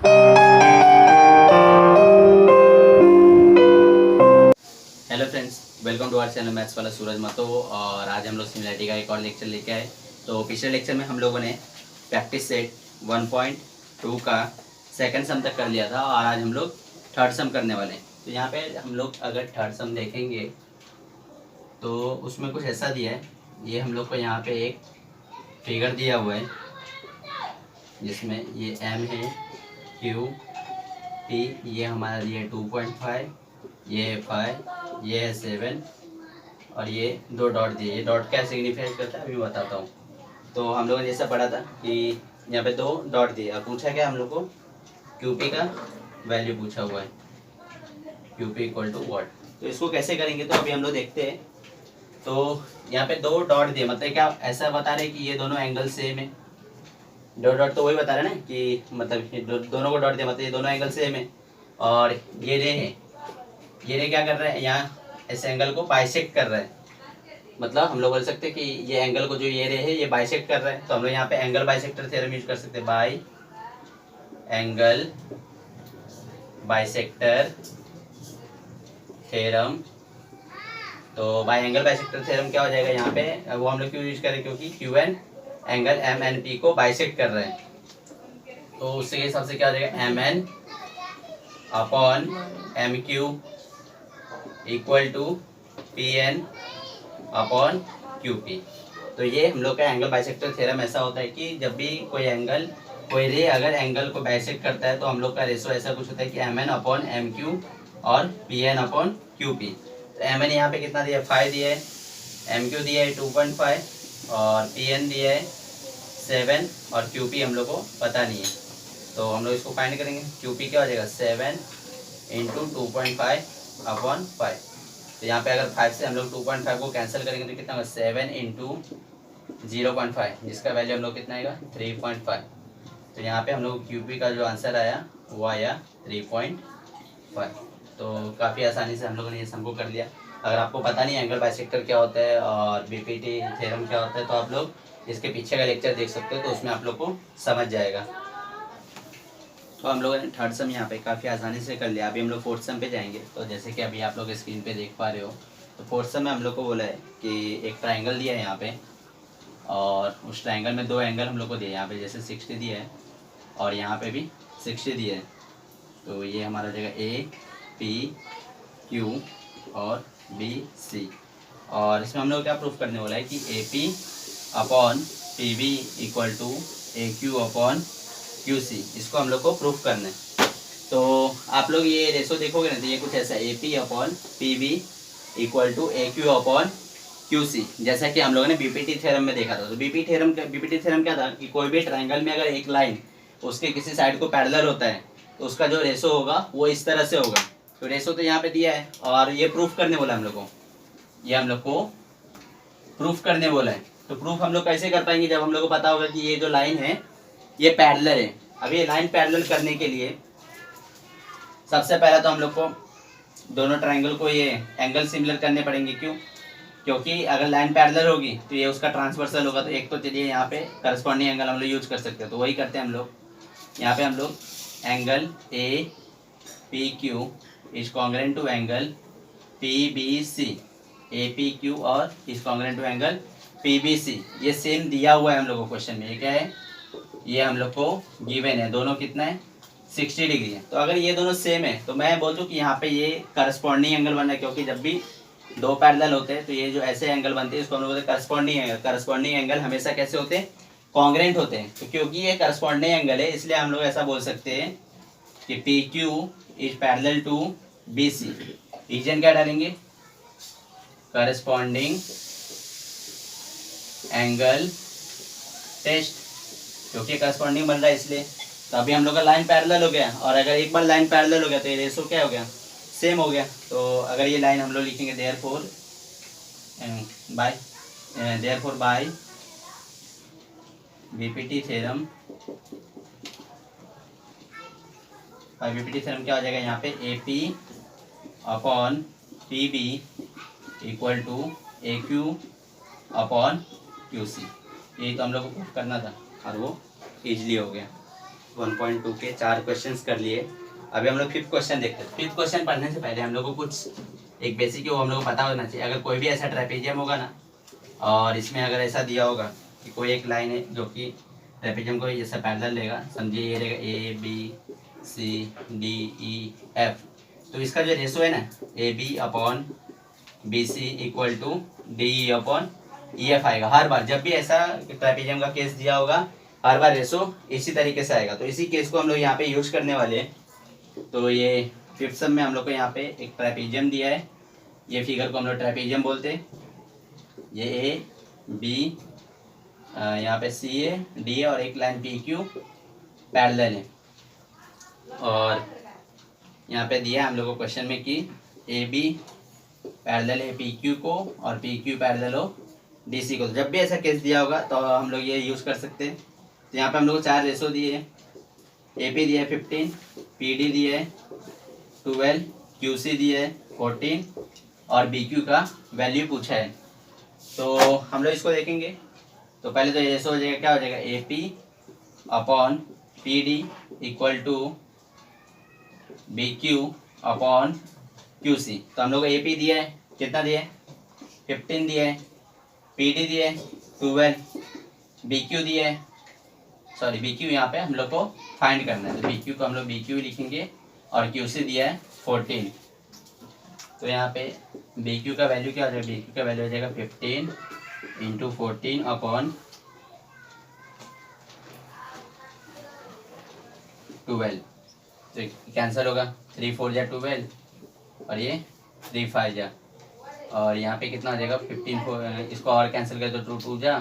Hello friends, welcome to our channel maths वाला सूरज मतो। और आज हम लोग सिमिलरिटी का एक और लेक्चर लेके आए। तो पिछले लेक्चर में हम लोगों ने प्रैक्टिस सेट 1.2 का सेकंड सम तक कर लिया था और आज हम लोग थर्ड सम करने वाले हैं। तो यहाँ पे हम लोग अगर थर्ड सम देखेंगे तो उसमें कुछ ऐसा दिया है। ये हम लोग को यहाँ पे एक फिगर दिया हुआ है जिसमें ये m है, q, p, ये हमारा दिया है 2.5, ये है 5, ये है 7 और ये दो डॉट दिए। ये डॉट क्या सिग्निफाई करता है अभी बताता हूँ। तो हम लोगों ने जैसा पढ़ा था कि यहाँ पे दो डॉट दिए और पूछा क्या हम लोग को, QP का वैल्यू पूछा हुआ है, QP इक्वल टू वॉट। तो इसको कैसे करेंगे तो अभी हम लोग देखते हैं। तो यहाँ पे दो डॉट दिए मतलब क्या, ऐसा बता रहे कि ये दोनों एंगल सेम है। दो डॉट तो वही बता रहे ना कि मतलब दोनों को डॉट दिया मतलब ये दोनों एंगल सेम है। और ये रे है, ये रे क्या कर रहा है, यहाँ इस एंगल को बाइसेक्ट कर रहा है। मतलब हम लोग बोल सकते हैं कि ये एंगल को जो ये रे है ये बाइसेक्ट कर रहा है। तो हम लोग यहाँ पे एंगल बाइसेक्टर थ्योरम यूज कर सकते हैं, बाई एंगल बाइसेक्टर थ्योरम। तो बाई एंगल बाइसेक्टर थ्योरम क्या हो जाएगा यहाँ पे, वो हम लोग क्यों यूज करें, क्योंकि QN एंगल MNP को बाइसेक्ट कर रहे हैं। तो उसके हिसाब से क्या हो जाएगा, MN upon MQ equal to PN upon QP। तो ये हम लोग का एंगल बाइसेक्टर थ्योरम ऐसा होता है कि जब भी कोई रे अगर एंगल को बाइसेक्ट करता है तो हम लोग का रेशो ऐसा कुछ होता है कि MN अपॉन MQ और PN अपॉन QP। तो MN यहाँ पे कितना दिया है, 5 दिया है, MQ दिया है 2.5 और PN दिया है 7 और QP हम लोग को पता नहीं है। तो हम लोग इसको फाइंड करेंगे। QP क्या हो जाएगा, 7 इंटू 2.5 अपॉन 5। तो यहाँ पे अगर 5 से हम लोग 2.5 को कैंसिल करेंगे तो कितना होगा, 7 इंटू 0.5 जिसका वैल्यू हम लोग कितना आएगा 3.5। तो यहाँ पे हम लोग QP का जो आंसर आया वो आया 3.5। तो काफ़ी आसानी से हम लोगों ने ये सम को कर लिया। अगर आपको पता नहीं एंगल बाइसेक्टर क्या होता है और BPT थ्योरम क्या होता है तो आप लोग इसके पीछे का लेक्चर देख सकते हो, तो उसमें आप लोग को समझ जाएगा। तो हम लोगों ने थर्ड सम यहाँ पे काफ़ी आसानी से कर लिया। अभी हम लोग फोर्थ सम पे जाएंगे। तो जैसे कि अभी आप लोग स्क्रीन पे देख पा रहे हो, तो फोर्थ सम में हम लोग को बोला है कि एक ट्राइंगल दिया है यहाँ पे और उस ट्राइंगल में दो एंगल हम लोग को दिए। यहाँ पे जैसे 60 दिया है और यहाँ पे भी 60 दिया है। तो ये हमारा जगह APQ और BC। और इसमें हम लोग क्या प्रूफ करने वाला है कि AP upon PB equal to AQ upon QC, इसको हम लोग को प्रूफ करना है। तो आप लोग ये रेशो देखोगे ना तो ये कुछ ऐसा AP upon PB equal to AQ upon QC, जैसा कि हम लोगों ने BPT थ्योरम में देखा था। तो BPT थ्योरम क्या था कि कोई भी ट्राइंगल में अगर एक लाइन उसके किसी साइड को पैरेलल होता है तो उसका जो रेशो होगा वो इस तरह से होगा। तो रेशो तो यहाँ पे दिया है और ये प्रूफ करने बोला हम लोग को, ये हम लोग को प्रूफ करने बोला है। तो प्रूफ हम लोग कैसे कर पाएंगे, जब हम लोग को पता होगा कि ये जो लाइन है ये पैरेलल है। अब ये लाइन पैरेलल करने के लिए सबसे पहले तो हम लोग को दोनों ट्राइंगल को ये एंगल सिमिलर करने पड़ेंगे। क्योंकि अगर लाइन पैरेलल होगी तो ये उसका ट्रांसवर्सल होगा। तो एक तो चलिए यहाँ पे करस्पॉन्डिंग एंगल हम लोग यूज कर सकते हैं, तो वही करते हैं हम लोग। यहाँ पे हम लोग angle APQ is congruent to angle PBC, APQ और is congruent to angle PBC। ये सेम दिया हुआ है हम लोग को क्वेश्चन में। ये क्या है, ये हम लोग को गिवन है, दोनों कितना है 60 डिग्री है। तो अगर ये दोनों सेम है तो मैं बोल दूं कि यहाँ पे ये करस्पॉन्डिंग एंगल बन रहा है, क्योंकि जब भी दो पैरेलल होते हैं तो ये जो ऐसे एंगल बनते हैं इसको हम लोग बोलते हैं करस्पॉन्डिंग एंगल। करस्पॉन्डिंग एंगल हमेशा कैसे होते हैं, कॉन्ग्रुएंट होते हैं। तो क्योंकि ये करस्पॉन्डिंग एंगल है इसलिए हम लोग ऐसा बोल सकते हैं कि PQ is parallel to BC। Reason क्या डालेंगे, करस्पॉन्डिंग एंगल टेस्ट, क्योंकि करस्पॉन्डिंग बन रहा है इसलिए। तो अभी हम लोग का लाइन पैरेलल हो गया और अगर एक बार लाइन पैरेलल हो गया तो ये रेशो क्या हो गया, सेम हो गया। तो अगर ये लाइन हम लोग लिखेंगे therefore by BPT theorem, by BPT theorem क्या हो जाएगा यहाँ पे AP upon PB equal to AQ upon QC। यही तो हम लोग को प्रूफ करना था और वो इजली हो गया। 1.2 के 4 क्वेश्चंस कर लिए। अभी हम लोग फिफ्थ क्वेश्चन देखते हैं। फिफ्थ क्वेश्चन पढ़ने से पहले हम लोग को कुछ एक बेसिक वो हम लोग को पता होना चाहिए। अगर कोई भी ऐसा ट्रेपेजियम होगा ना, और इसमें अगर ऐसा दिया होगा कि कोई एक लाइन है जो कि ट्रेपेजियम को जैसे पैरेलल लेगा, समझिए ये रहेगा A B C D E F, तो इसका जो रेशो है ना A B upon B C equal to D E upon E F आएगा। हर बार जब भी ऐसा ट्रेपेजियम का केस दिया होगा, हर बार रेशो इसी तरीके से आएगा। तो इसी केस को हम लोग यहाँ पे यूज करने वाले हैं। तो ये फिफ्थ सम में हम लोग को यहाँ पे एक ट्रेपेजियम दिया है। ये फिगर को हम लोग ट्रेपेजियम बोलते हैं। ये ए बी यहाँ पे सी ए डी ए और एक लाइन पी क्यू पैरेलल है। और यहाँ पे दिया है हम लोग को क्वेश्चन में कि ए बी पैरेलल है पी क्यू को और पी क्यू पैरेलल हो डी सी को। तो जब भी ऐसा केस दिया होगा तो हम लोग ये यूज़ कर सकते हैं। तो यहाँ पे हम लोग को 4 रेशो दिए हैं। ए पी दिया है 15, पी डी दिया है 12, क्यू सी दिया है 14 और बी क्यू का वैल्यू पूछा है। तो हम लोग इसको देखेंगे। तो पहले तो ये रेशो हो जाएगा, क्या हो जाएगा, A P upon P D equal to B Q upon Q C. तो हम लोग को ए पी दिया है, कितना दिया है 15 दिया है, पी डी दिया है 12, बी क्यू दिया है, सॉरी बी क्यू यहाँ पे हम लोग को फाइंड करना है। तो बी क्यू को हम लोग बी क्यू लिखेंगे और क्यू सी दिया है 14। तो यहाँ पे बी क्यू का वैल्यू क्या हो जाएगा, बी क्यू का वैल्यू हो जाएगा 15 इंटू 14 अपॉन 12। तो कैंसिल होगा, 3 4 जा 12 और ये 3 5 जा, और यहाँ पे कितना हो जाएगा 15, इसको और कैंसिल कर दो 2 2 जा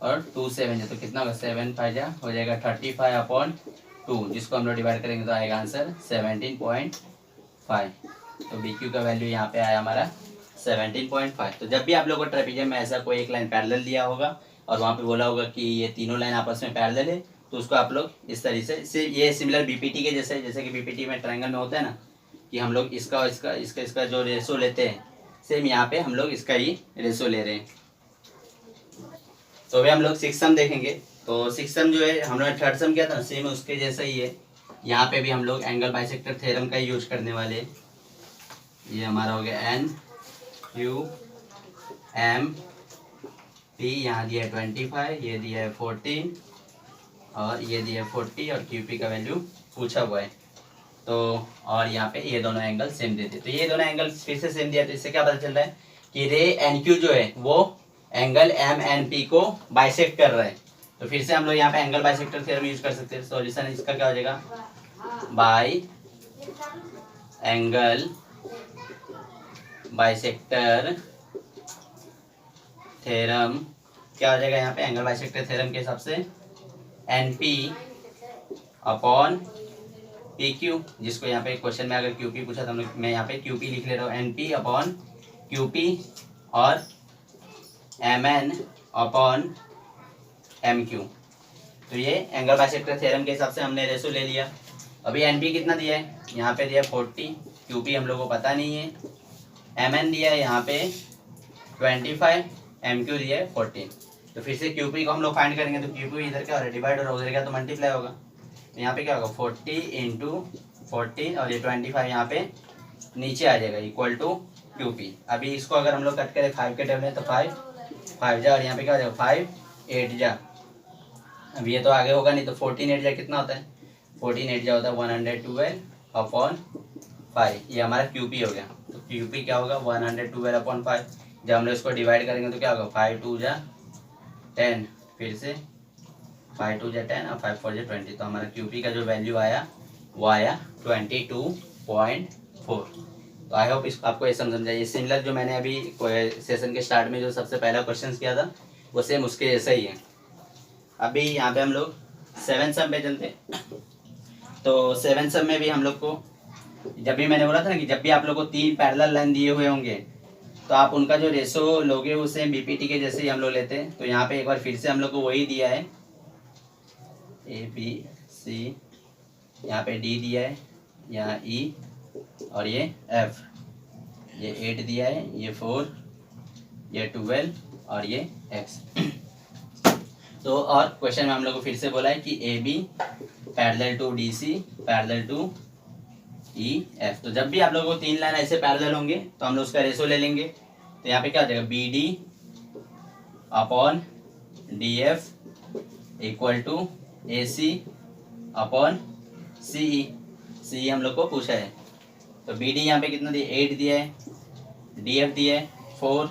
और 2 7 जा, तो कितना होगा 7 5 जा हो जाएगा 35 अपॉन 2, जिसको हम लोग डिवाइड करेंगे तो आएगा आंसर 17.5। तो बी क्यू का वैल्यू यहाँ पे आया हमारा 17.5। तो जब भी आप लोग को ट्रेपेजियम में ऐसा कोई एक लाइन पैरेलल दिया होगा और वहाँ पे बोला होगा कि ये तीनों लाइन आपस में पैरेलल है, तो उसको आप लोग इस तरीके से, ये सिमिलर बीपीटी के जैसे कि बीपीटी में ट्रायंगल में होता है ना कि हम लोग इसका जो रेशो लेते हैं, सेम यहाँ पे हम लोग इसका ही रेशो ले रहे हैं। तो अभी हम लोग 6th सम देखेंगे। तो 6th सम जो है हम लोग 3rd सम किया था ना, सेम उसके जैसा ही है। यहाँ पे भी हम लोग एंगल बाइसेक्टर थ्योरम का ही यूज करने वाले हैं। ये हमारा हो गया एन क्यू एम पी, यहाँ दिया है 25, ये दिया है 14 और ये दिया है 40 और क्यू पी का वैल्यू पूछा हुआ है। तो और यहाँ पे ये दोनों एंगल सेम देते, तो ये दोनों एंगल फिर से सेम दिया, तो इससे क्या पता चल रहा है कि रे एन क्यू जो है वो एंगल एम एन पी को बाइसेक्ट कर रहा है। तो फिर से हम लोग यहाँ पे एंगल बाइसेक्टर थ्योरम यूज कर सकते हैं। सॉल्यूशन इसका क्या हो जाएगा, बाई एंगल बाइसेक्टर थ्योरम क्या हो जाएगा, यहाँ पे एंगल बाइसेक्टर थ्योरम के हिसाब से N P upon P Q, जिसको यहाँ पे क्वेश्चन में अगर क्यू पी पूछा तो मैं यहाँ पे क्यू पी लिख ले रहा हूँ, N P upon Q P और M N upon M Q. तो ये एंगल बाइसेक्टर थ्योरम के हिसाब से हमने रेशो ले लिया। अभी एन पी कितना दिया है, यहाँ पे दिया 40, क्यू पी हम लोग को पता नहीं है, एम एन दिया है यहाँ पे 25, एम क्यू दिया है 14। तो फिर से क्यू पी को हम लोग फाइंड करेंगे। तो क्यू पी इधर क्या हो रहा है, डिवाइड हो रहा है, उधर क्या तो मल्टीप्लाई होगा। तो यहाँ पे क्या होगा 40 इंटू 14 और ये 25 यहाँ पे नीचे आ जाएगा इक्वल टू क्यू पी। अभी इसको अगर हम लोग कट करें 5 के टेबल में तो 5 5 जा और यहाँ पे क्या हो जाएगा 5 8 जा। अब ये तो आगे होगा नहीं, तो 14 8 जा कितना होता है, 14 8 जा होता है 112 अपॉन 5, ये हमारा क्यू पी हो गया। तो क्यू पी क्या होगा 112 अपॉन 5। जब हम लोग इसको डिवाइड करेंगे तो क्या होगा 5 2 जा 10, फिर से 5 2 जा 10 और 5 4 जा 20। तो हमारा क्यू पी का जो वैल्यू आया वो आया 22.4। तो आई होप इसको आपको ये समझ जाए। सिमिलर जो मैंने अभी सेशन के स्टार्ट में जो सबसे पहला क्वेश्चन किया था वो सेम उसके जैसा ही है। अभी यहाँ पे हम लोग 7th सम पे चलते हैं। तो 7th सम में भी हम लोग को, जब भी मैंने बोला था ना कि जब भी आप लोग को 3 पैरेलल लाइन दिए हुए होंगे तो आप उनका जो रेशो लोगे उसे बीपीटी के जैसे ही हम लोग लेते हैं। तो यहाँ पे एक बार फिर से हम लोग को वही दिया है, ए बी सी, यहाँ पे डी दिया है, यहाँ ई और ये एफ, ये 8 दिया है, ये 4, ये 12 और ये एक्स। तो और क्वेश्चन में हम लोग को फिर से बोला है कि A B parallel to D C, parallel to E F. तो जब भी आप लोगों को 3 लाइन ऐसे पैरेलल होंगे तो हम लोग उसका रेशो ले लेंगे। तो यहाँ पे क्या हो जाएगा, B D upon D F equal to A C upon C E. सी हम लोग को पूछा है, तो बी डी यहाँ पे कितना दिया, 8 दिया है, डी एफ दिया है 4,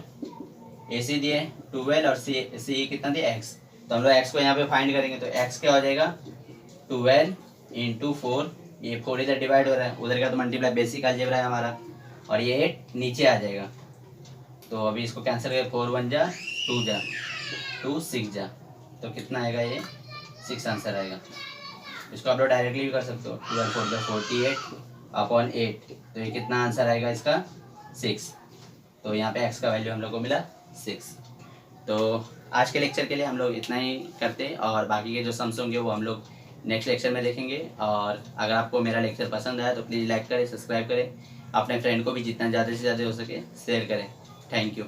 ए सी दिया है 12 और सी ई कितना दिया, एक्स। तो हम लोग एक्स को यहाँ पे फाइंड करेंगे, तो एक्स क्या हो जाएगा 12 इंटू 4, ये 4 इधर डिवाइड हो रहा है, उधर का तो मल्टीप्लाई, बेसिक अलजेब्रा है हमारा, और ये 8 नीचे आ जाएगा। तो अभी इसको कैंसिल करें, 4 1 जा 2 जा 2 6 जा, तो कितना आएगा, ये 6 आंसर आएगा। इसको आप लोग डायरेक्टली भी कर सकते हो, 12 4 जा 48 अपॉन 8, तो ये कितना आंसर आएगा इसका 6। तो यहाँ पे x का वैल्यू हम लोग को मिला 6। तो आज के लेक्चर के लिए हम लोग इतना ही करते हैं, और बाकी के जो सम्स होंगे वो हम लोग नेक्स्ट लेक्चर में देखेंगे। और अगर आपको मेरा लेक्चर पसंद आया तो प्लीज़ लाइक करें, सब्सक्राइब करें, अपने फ्रेंड को भी जितना ज़्यादा से ज़्यादा हो सके शेयर करें। Thank you.